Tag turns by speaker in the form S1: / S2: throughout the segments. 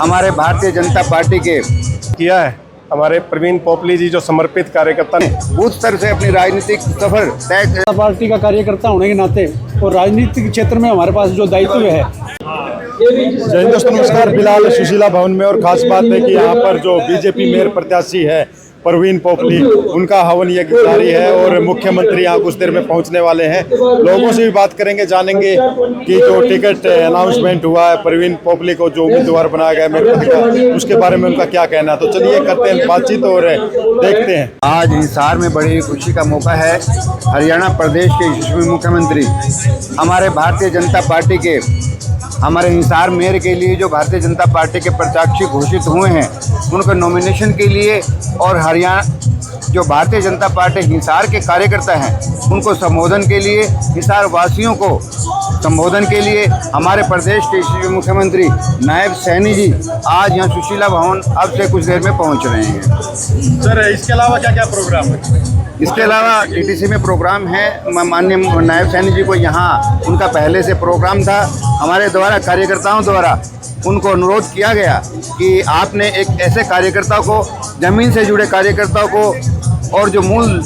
S1: हमारे भारतीय जनता पार्टी के
S2: किया है। हमारे प्रवीण पोपली जी जो समर्पित कार्यकर्ता ने
S1: बूथ स्तर से अपनी राजनीतिक सफर तय
S3: पार्टी का कार्यकर्ता होने के नाते और राजनीतिक क्षेत्र में हमारे पास जो दायित्व है।
S2: जय हिंद दोस्तों, नमस्कार। फिलहाल सुशीला भवन में और खास बात है कि यहाँ पर जो बीजेपी मेयर प्रत्याशी है प्रवीण पोपली, उनका हवन यज्ञ जारी है और मुख्यमंत्री यहाँ कुछ देर में पहुँचने वाले हैं। लोगों से भी बात करेंगे, जानेंगे कि जो टिकट अनाउंसमेंट हुआ है प्रवीण पोपली को जो उम्मीदवार बनाया गया मेयर पद का, उसके बारे में उनका क्या कहना है। तो चलिए करते हैं बातचीत और देखते हैं।
S1: आज हिसार में बड़ी खुशी का मौका है। हरियाणा प्रदेश के यशस्वी मुख्यमंत्री हमारे भारतीय जनता पार्टी के हमारे हिसार मेयर के लिए जो भारतीय जनता पार्टी के प्रत्याशी घोषित हुए हैं, उनको नॉमिनेशन के लिए और हरियाणा जो भारतीय जनता पार्टी हिसार के कार्यकर्ता हैं उनको संबोधन के लिए, हिसार वासियों को संबोधन के लिए हमारे प्रदेश के यशस्वी मुख्यमंत्री नायब सैनी जी आज यहाँ सुशीला भवन अब से कुछ देर में पहुँच रहे हैं।
S2: सर, इसके अलावा क्या क्या प्रोग्राम है?
S1: इसके अलावा टीटीसी में प्रोग्राम है। माननीय नायब सैनी जी को यहाँ उनका पहले से प्रोग्राम था। हमारे द्वारा कार्यकर्ताओं द्वारा उनको अनुरोध किया गया कि आपने एक ऐसे कार्यकर्ता को, ज़मीन से जुड़े कार्यकर्ताओं को और जो मूल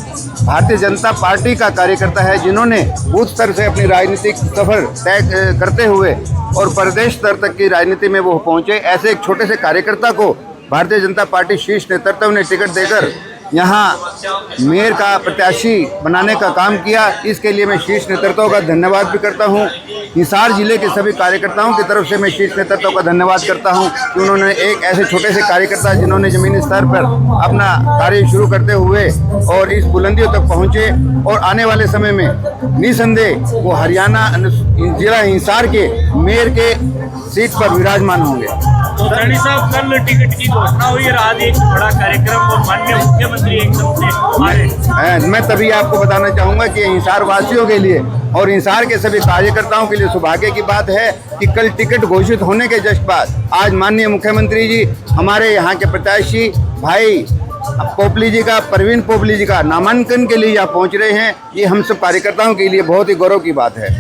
S1: भारतीय जनता पार्टी का कार्यकर्ता है, जिन्होंने बूथ स्तर से अपनी राजनीतिक सफ़र तय करते हुए और प्रदेश स्तर तक की राजनीति में वो पहुँचे, ऐसे एक छोटे से कार्यकर्ता को भारतीय जनता पार्टी शीर्ष नेतृत्व ने टिकट देकर यहाँ मेयर का प्रत्याशी बनाने का काम किया। इसके लिए मैं शीर्ष नेतृत्व का धन्यवाद भी करता हूँ। हिसार जिले के सभी कार्यकर्ताओं की तरफ से मैं शीर्ष नेतृत्व का धन्यवाद करता हूँ कि उन्होंने एक ऐसे छोटे से कार्यकर्ता जिन्होंने ज़मीनी स्तर पर अपना कार्य शुरू करते हुए और इस बुलंदियों तक पहुँचे और आने वाले समय में निसंदेह वो हरियाणा जिला हिसार के मेयर के सीट पर विराजमान होंगे।
S4: तो सैनी साहब, कल टिकट की घोषणा हुई और आज एक बड़ा कार्यक्रम और माननीय मुख्यमंत्री एकदम से आ रहे हैं।
S1: मैं तभी आपको बताना चाहूँगा कि हिसार वासियों के लिए और हिसार के सभी कार्यकर्ताओं के लिए सौभाग्य की बात है कि कल टिकट घोषित होने के जस्ट बाद आज माननीय मुख्यमंत्री जी हमारे यहाँ के प्रत्याशी भाई पोपली जी का, प्रवीण पोपली जी का नामांकन के लिए यहाँ पहुँच रहे हैं। ये हम सब कार्यकर्ताओं के लिए बहुत ही गौरव की बात है।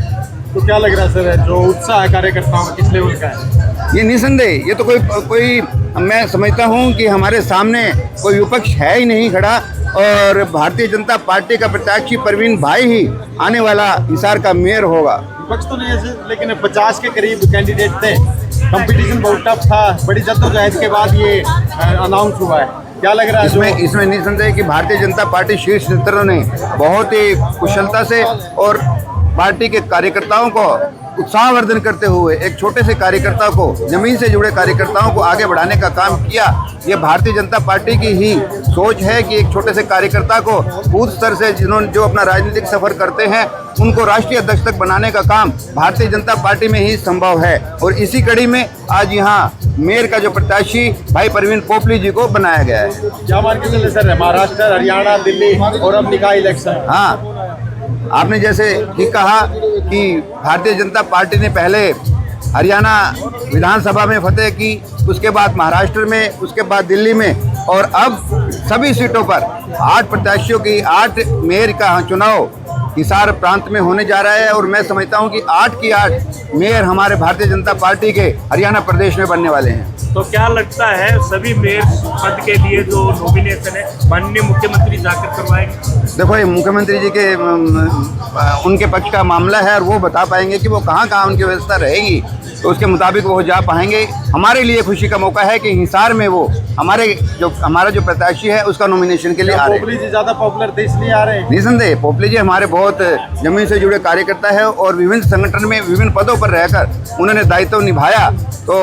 S2: तो क्या लग रहा है सर, जो उत्साह है कार्यकर्ताओं का किस लेवल का है?
S1: ये निसंदेह, ये तो कोई मैं समझता हूँ कि हमारे सामने कोई विपक्ष है ही नहीं खड़ा और भारतीय जनता पार्टी का प्रत्याशी प्रवीण भाई ही आने वाला हिसार का मेयर होगा।
S2: विपक्ष तो नहीं है, लेकिन 50 के करीब कैंडिडेट थे, कंपटीशन बहुत टफ था, बड़ी जद्दोजहद के बाद ये अनाउंस हुआ है। क्या लग रहा है
S1: इसमें निसंदेह कि भारतीय जनता पार्टी शीर्ष नेतृत्व ने बहुत ही कुशलता से और पार्टी के कार्यकर्ताओं को उत्साहवर्धन करते हुए एक छोटे से कार्यकर्ता को, जमीन से जुड़े कार्यकर्ताओं को आगे बढ़ाने का काम किया। ये भारतीय जनता पार्टी की ही सोच है कि एक छोटे से कार्यकर्ता को बूथ स्तर से जो अपना राजनीतिक सफर करते हैं उनको राष्ट्रीय अध्यक्ष तक बनाने का काम भारतीय जनता पार्टी में ही संभव है। और इसी कड़ी में आज यहाँ मेयर का जो प्रत्याशी भाई प्रवीण पोपली जी को बनाया गया है।
S2: क्या मान के चले सर, महाराष्ट्र, हरियाणा, दिल्ली और अब निकाय इलेक्शन?
S1: हाँ, आपने जैसे ठीक कहा कि भारतीय जनता पार्टी ने पहले हरियाणा विधानसभा में फतेह की, उसके बाद महाराष्ट्र में, उसके बाद दिल्ली में और अब सभी सीटों पर 8 प्रत्याशियों की 8 मेयर का चुनाव हिसार प्रांत में होने जा रहा है। और मैं समझता हूं कि 8 की 8 मेयर हमारे भारतीय जनता पार्टी के हरियाणा प्रदेश में बनने वाले हैं।
S4: तो क्या लगता है सभी मेयर पद के लिए जो नॉमिनेशन है माननीय मुख्यमंत्री जाकर करवाएंगे?
S1: देखो, ये मुख्यमंत्री जी के उनके पक्ष का मामला है और वो बता पाएंगे कि वो कहाँ उनकी व्यवस्था रहेगी, तो उसके मुताबिक वो जा पाएंगे। हमारे लिए खुशी का मौका है कि हिसार में वो हमारा जो प्रत्याशी है उसका नॉमिनेशन के लिए आ रहे हैं।
S2: पोपली जी ज़्यादा पॉपुलर थे इसलिए आ रहे हैं?
S1: निसंदेह पोपली जी हमारे बहुत जमीन से जुड़े कार्यकर्ता है और विभिन्न संगठन में विभिन्न पदों पर रहकर उन्होंने दायित्व निभाया। तो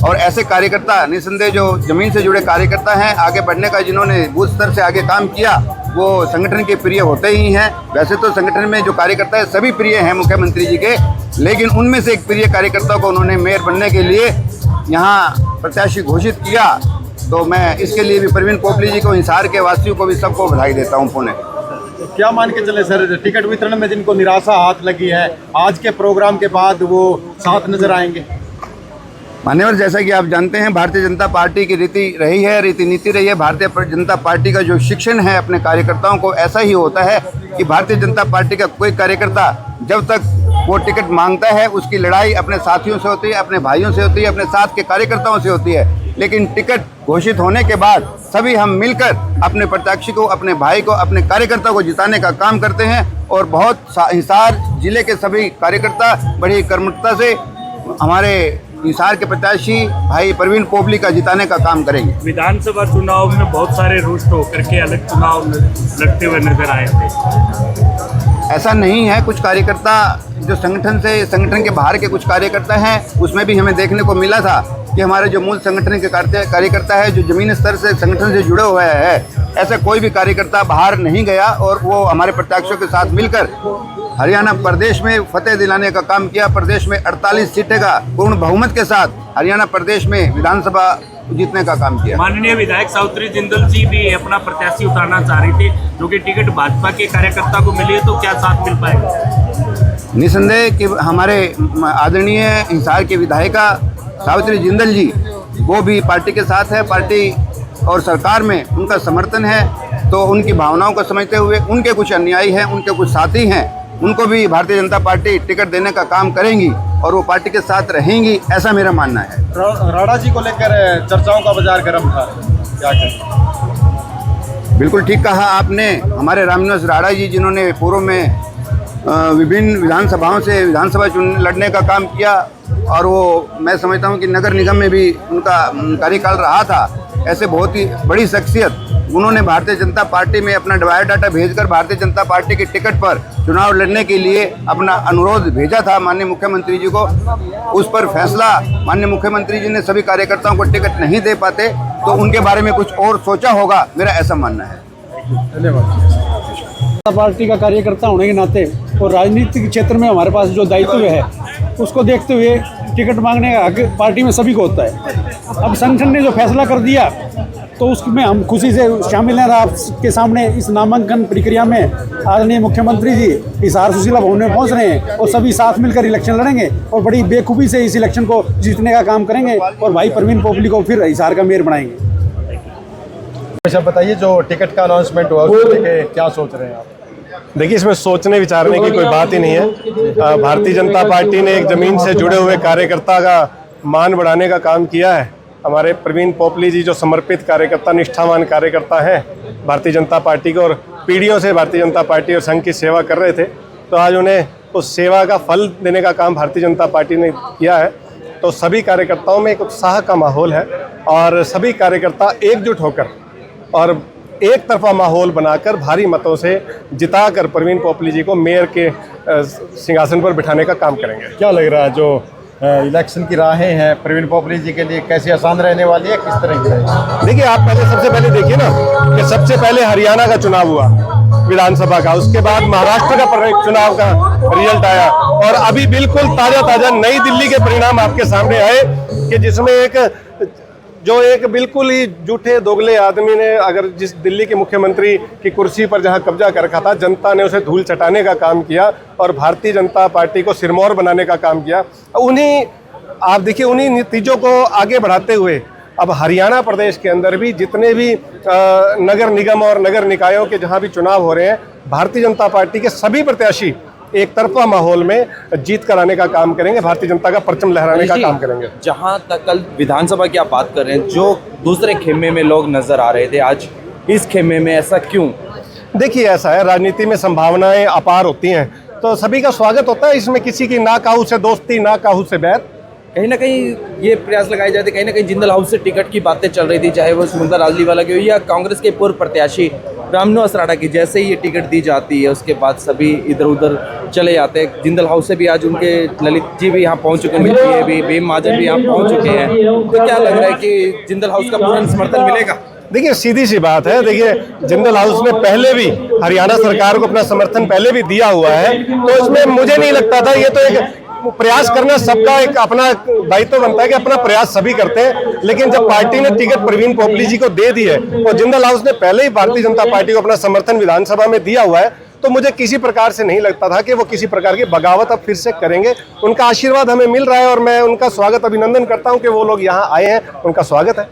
S1: और ऐसे कार्यकर्ता निसंदेह जो जमीन से जुड़े कार्यकर्ता हैं, आगे बढ़ने का जिन्होंने बूथ स्तर से आगे काम किया, वो संगठन के प्रिय होते ही हैं। वैसे तो संगठन में जो कार्यकर्ता है सभी प्रिय हैं मुख्यमंत्री जी के, लेकिन उनमें से एक प्रिय कार्यकर्ता को उन्होंने मेयर बनने के लिए यहाँ प्रत्याशी घोषित किया। तो मैं इसके लिए भी प्रवीण पोपली जी को, हिसार के वासियों को भी सबको बधाई देता हूँ। पुणे
S2: क्या मान के चले सर, टिकट वितरण में जिनको निराशा हाथ लगी है, आज के प्रोग्राम के बाद वो साथ नजर आएंगे?
S1: मान्यवर, जैसा कि आप जानते हैं भारतीय जनता पार्टी की रीति नीति रही है। भारतीय जनता पार्टी का जो शिक्षण है अपने कार्यकर्ताओं को ऐसा ही होता है कि भारतीय जनता पार्टी का कोई कार्यकर्ता जब तक वो टिकट मांगता है, उसकी लड़ाई अपने साथियों से होती है, अपने भाइयों से होती है, अपने साथ के कार्यकर्ताओं से होती है। लेकिन टिकट घोषित होने के बाद सभी हम मिलकर अपने प्रत्याशी को, अपने भाई को, अपने कार्यकर्ता को जिताने का काम करते हैं और बहुत हिसार जिले के सभी कार्यकर्ता बड़ी कर्मठता से हमारे हिसार के प्रत्याशी भाई परवीन पोपली का जिताने का काम करेंगे।
S4: विधानसभा चुनाव में बहुत सारे रुष्ट होकर के अलग चुनाव लड़ते हुए नजर आए थे।
S1: ऐसा नहीं है, कुछ कार्यकर्ता जो संगठन के बाहर के कुछ कार्यकर्ता हैं, उसमें भी हमें देखने को मिला था कि हमारे जो मूल संगठन के कार्यकर्ता है, जो जमीनी स्तर से संगठन से जुड़े हुए हैं, ऐसा कोई भी कार्यकर्ता बाहर नहीं गया और वो हमारे प्रत्याशियों के साथ मिलकर हरियाणा प्रदेश में फतेह दिलाने का काम किया। प्रदेश में 48 सीटें का पूर्ण बहुमत के साथ हरियाणा प्रदेश में विधानसभा जीतने का काम किया।
S4: माननीय विधायक सावित्री जिंदल जी भी अपना प्रत्याशी उतारना चाह रही थी, जो कि टिकट भाजपा के कार्यकर्ता को मिली है, तो क्या साथ मिल पाएगा?
S1: निसंदेह कि हमारे आदरणीय हिसार के विधायिका सावित्री जिंदल जी वो भी पार्टी के साथ है, पार्टी और सरकार में उनका समर्थन है, तो उनकी भावनाओं को समझते हुए उनके कुछ अनुयायी हैं, उनके कुछ साथी हैं, उनको भी भारतीय जनता पार्टी टिकट देने का काम करेंगी और वो पार्टी के साथ रहेंगी, ऐसा मेरा मानना है।
S2: राणा जी को लेकर चर्चाओं का बाजार गर्म था, क्या कहें?
S1: बिल्कुल ठीक कहा आपने। हमारे रामनिवास राणा जी, जिन्होंने पूर्व में विभिन्न विधानसभाओं से विधानसभा लड़ने का काम किया और वो मैं समझता हूँ कि नगर निगम में भी उनका कार्यकाल रहा था, ऐसे बहुत ही बड़ी शख्सियत, उन्होंने भारतीय जनता पार्टी में अपना बायोडाटा भेजकर भारतीय जनता पार्टी की टिकट पर चुनाव लड़ने के लिए अपना अनुरोध भेजा था माननीय मुख्यमंत्री जी को। उस पर फैसला माननीय मुख्यमंत्री जी ने सभी कार्यकर्ताओं को टिकट नहीं दे पाते, तो उनके बारे में कुछ और सोचा होगा, मेरा ऐसा मानना है।
S3: धन्यवाद। पार्टी का कार्यकर्ता होने के नाते और राजनीतिक क्षेत्र में हमारे पास जो दायित्व है, उसको देखते हुए टिकट मांगने का हक पार्टी में सभी को होता है। अब संगठन ने जो फैसला कर दिया तो उसमें हम खुशी से शामिल हैं। आपके सामने इस नामांकन प्रक्रिया में आदरणीय मुख्यमंत्री जी हिसार सुशीला भवन में पहुंच रहे हैं और सभी साथ मिलकर इलेक्शन लड़ेंगे और बड़ी बेखूबी से इस इलेक्शन को जीतने का काम करेंगे और भाई परवीन पोपली को फिर हिसार का मेयर बनाएंगे।
S2: अच्छा बताइए, जो टिकट का अनाउंसमेंट हुआ उसको लेके क्या सोच रहे हैं आप?
S5: देखिए, इसमें सोचने विचारने की कोई बात ही नहीं है। भारतीय जनता पार्टी ने एक ज़मीन से जुड़े हुए कार्यकर्ता का मान बढ़ाने का काम किया है। हमारे परवीन पोपली जी जो समर्पित कार्यकर्ता, निष्ठावान कार्यकर्ता हैं भारतीय जनता पार्टी को, और पीढ़ियों से भारतीय जनता पार्टी और संघ की सेवा कर रहे थे, तो आज उन्हें उस सेवा का फल देने का काम भारतीय जनता पार्टी ने किया है। तो सभी कार्यकर्ताओं में एक उत्साह का माहौल है और सभी कार्यकर्ता एकजुट होकर और एक तरफा माहौल बनाकर भारी मतों से जिताकर परवीन पोपली जी को मेयर के सिंहासन पर बिठाने का काम करेंगे।
S2: क्या लग रहा है, जो इलेक्शन की राहें हैं परवीन पोपली जी के लिए कैसी आसान रहने वाली है, किस तरह की?
S5: देखिए, आप सबसे पहले देखिए ना कि सबसे पहले हरियाणा का चुनाव हुआ विधानसभा का, उसके बाद महाराष्ट्र का चुनाव का रिजल्ट आया और अभी बिल्कुल ताज़ा नई दिल्ली के परिणाम आपके सामने आए कि जिसमें एक बिल्कुल ही झूठे दोगले आदमी ने अगर जिस दिल्ली के मुख्यमंत्री की कुर्सी पर जहां कब्जा कर रखा था, जनता ने उसे धूल चटाने का काम किया और भारतीय जनता पार्टी को सिरमौर बनाने का काम किया। आप देखिए, उन्हीं नतीजों को आगे बढ़ाते हुए अब हरियाणा प्रदेश के अंदर भी जितने भी नगर निगम और नगर निकायों के जहां भी चुनाव हो रहे हैं, भारतीय जनता पार्टी के सभी प्रत्याशी एक तरफा माहौल में जीत कराने का काम करेंगे, भारतीय जनता का परचम लहराने का काम करेंगे।
S6: जहां तक कल विधानसभा की आप बात कर रहे हैं, जो दूसरे खेमे में लोग नजर आ रहे थे, आज इस खेमे में ऐसा क्यों?
S5: देखिए, ऐसा है, राजनीति में संभावनाएं अपार होती हैं, तो सभी का स्वागत होता है। इसमें किसी की ना काहू से दोस्ती, ना काहू से बैर।
S6: कहीं ना कहीं ये प्रयास लगाए जाते, कहीं ना कहीं जिंदल हाउस से टिकट की बातें चल रही थी, चाहे वो सुमंता राजलीवाला की हो या कांग्रेस के पूर्व प्रत्याशी रामनिवास राणा की। जैसे ही ये टिकट दी जाती है उसके बाद सभी इधर उधर चले जाते हैं। जिंदल हाउस से भी आज उनके ललित जी भी यहाँ पहुँच चुके हैं, भीम महाजन भी यहाँ पहुँच चुके हैं, तो क्या लग रहा है कि जिंदल हाउस का पूर्ण समर्थन मिलेगा?
S5: देखिए, सीधी सी बात है, देखिए जिंदल हाउस ने पहले भी हरियाणा सरकार को अपना समर्थन पहले भी दिया हुआ है, तो इसमें मुझे नहीं लगता था, ये तो एक प्रयास करना सबका एक अपना दायित्व बनता है कि अपना प्रयास सभी करते हैं। लेकिन जब पार्टी ने टिकट परवीन पोपली जी को दे दी है और जिंदल हाउस ने पहले ही भारतीय जनता पार्टी को अपना समर्थन विधानसभा में दिया हुआ है, तो मुझे किसी प्रकार से नहीं लगता था कि वो किसी प्रकार की बगावत अब फिर से करेंगे। उनका आशीर्वाद हमें मिल रहा है और मैं उनका स्वागत, अभिनंदन करता हूं कि वो लोग यहाँ आए हैं, उनका स्वागत है।